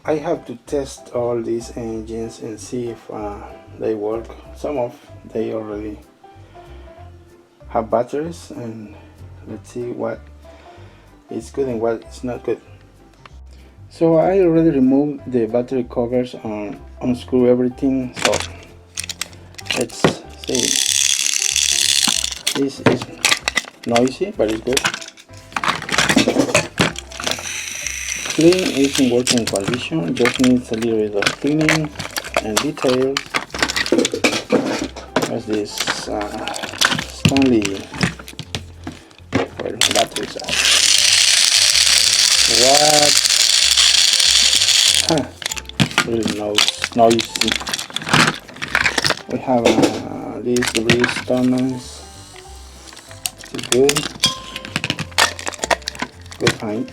I have to test all these engines and see if they work. Some of they already have batteries, and let's see what is good and what is not good. So I already removed the battery covers and unscrew everything, so let's see. This is noisy, but it's good. Clean is in working condition, just needs a little bit of cleaning and details. There's this Stanley where the batteries are. What? Huh. Really noisy. We have this Parowóz Tомас. It's good. Good find.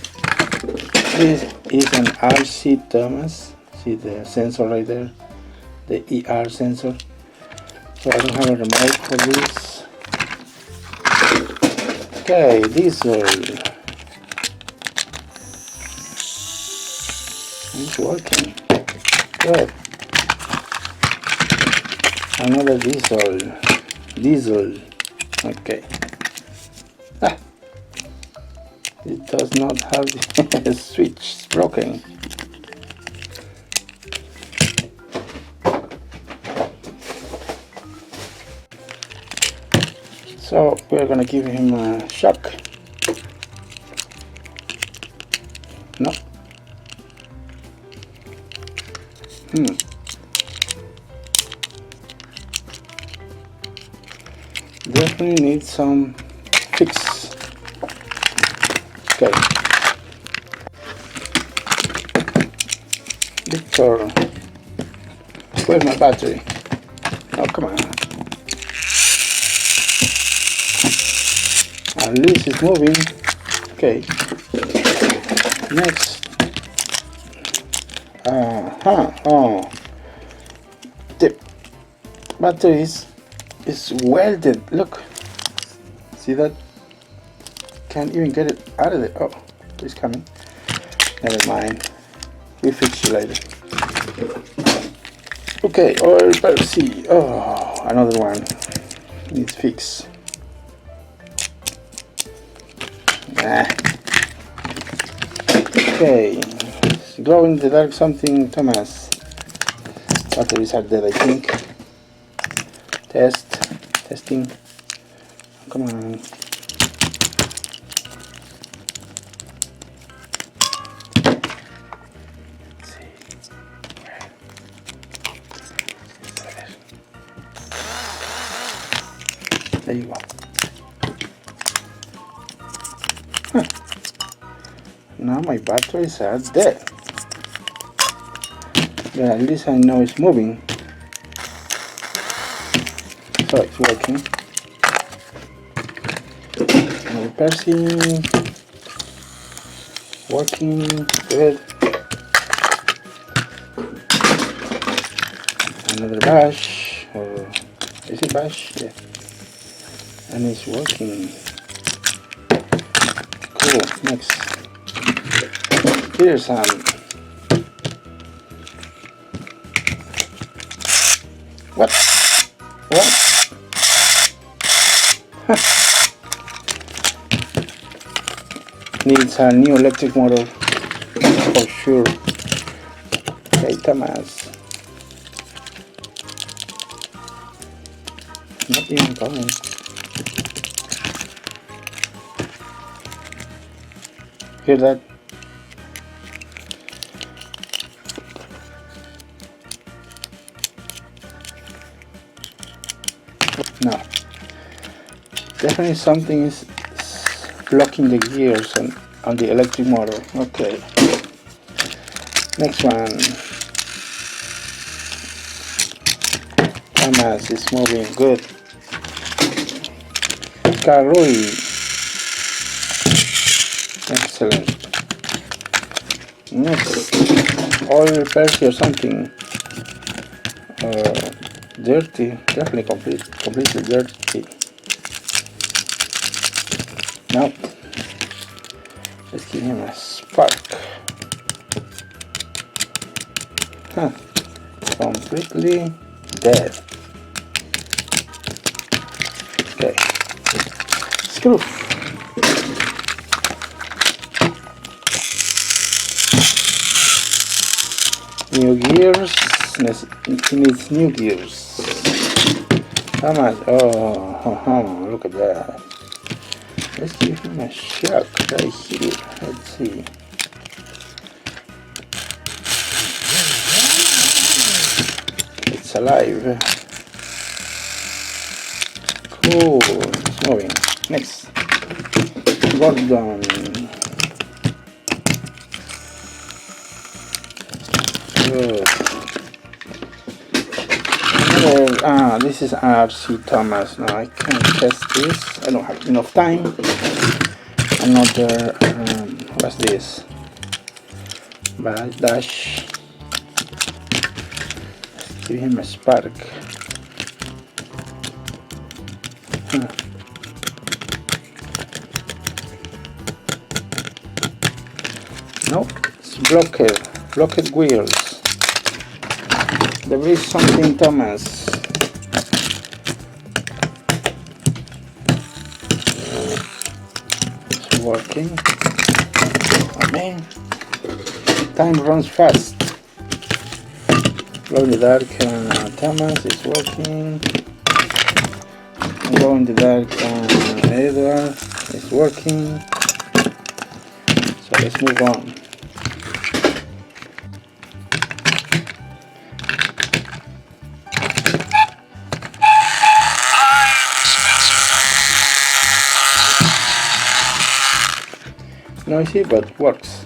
This is an RC Thomas. See the sensor right there, the ER sensor. So I don't have a remote for this. Okay, diesel. It's working. Good. Another diesel. Okay. Ah. It does not have the switch, it's broken. So we're gonna give him a shock. No. Definitely needs some fix. Okay. Victor, where's my battery? Oh, come on. At least it's moving. Okay. Next. Oh. The battery is welded. Look. See that? Can't even get it out of there. Oh, it's coming. Never mind. We fix it later. Okay, oil Pepsi. Oh, another one needs fix. Okay, it's glow in the dark something Tomas. Batteries are dead, I think. Testing. Come on. There you go. Huh. Now my batteries are dead. Yeah, at least I know it's moving. So it's working. Another Percy. Working good. Another bash, or is it bash? Yeah. And it's working. Cool. Next. Here's some. What? Needs a new electric motor for sure. Okay, Tomas. Not even going. Hear that? No. Definitely something is blocking the gears on the electric motor. Okay. Next one. Tomas is moving good. Carroy. Excellent. Next, oil Percy or something. Dirty, definitely completely dirty. Now, let's give him a spark. Completely dead. Okay, screw. New gears. It needs new gears. Thomas. Oh, look at that. Let's give him a shock right here. Let's see. It's alive. Cool. It's moving. Next. Gordon. This is RC Thomas. Now I can't test this. I don't have enough time. Another what's this? Dash. Let's give him a spark. Nope, it's blocked wheels. There is something Thomas. It's working. Oh man, time runs fast. Glow in the dark Thomas is working. Glow in the dark Edward is working. So let's move on. Noisy but works.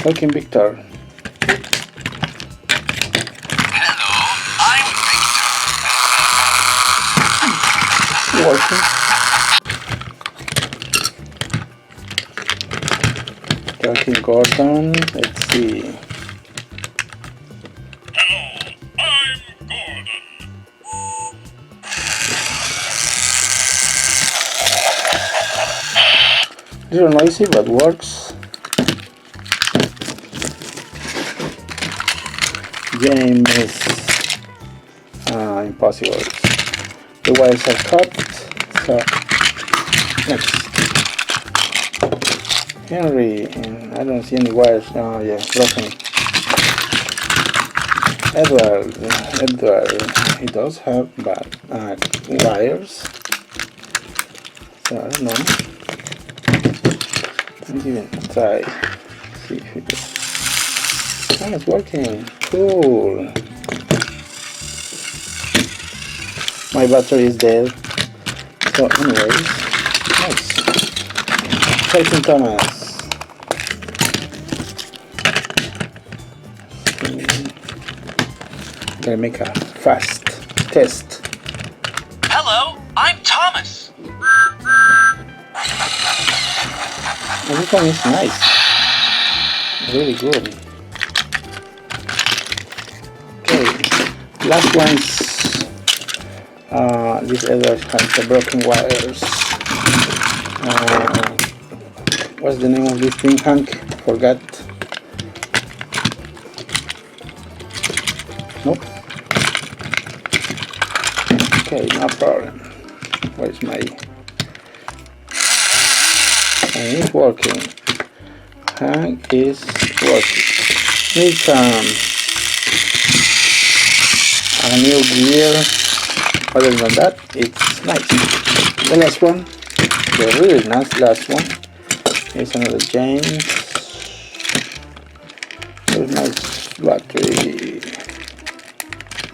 Talking Victor. Hello, I'm Working. Talking Gordon. Let's see. Hello, I'm Gordon. Little noisy but works. Game is impossible. The wires are cut. So next, Henry, and I don't see any wires. Oh yeah, broken. Edward, he does have bad wires. So I don't know. Let's even try. See if it is. Oh, it's working. Cool. My battery is dead. So anyways, nice. Trenino Thomas. Gonna make a fast test. Hello, I'm Thomas. Oh, this one is nice. Really good. Okay, last one's this other has the broken wires. What's the name of this thing, Hank? Forgot. Nope. Okay, no problem. Where's my... And it's working. Hank is working. Need a new gear. Other than that, it's nice. The last one, the really nice last one, is another James. Very nice battery.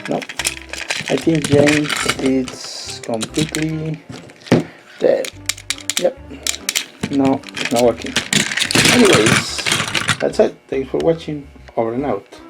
No, I think James is completely dead. Yep. No, it's not working. Anyways, that's it. Thanks for watching. Over and out.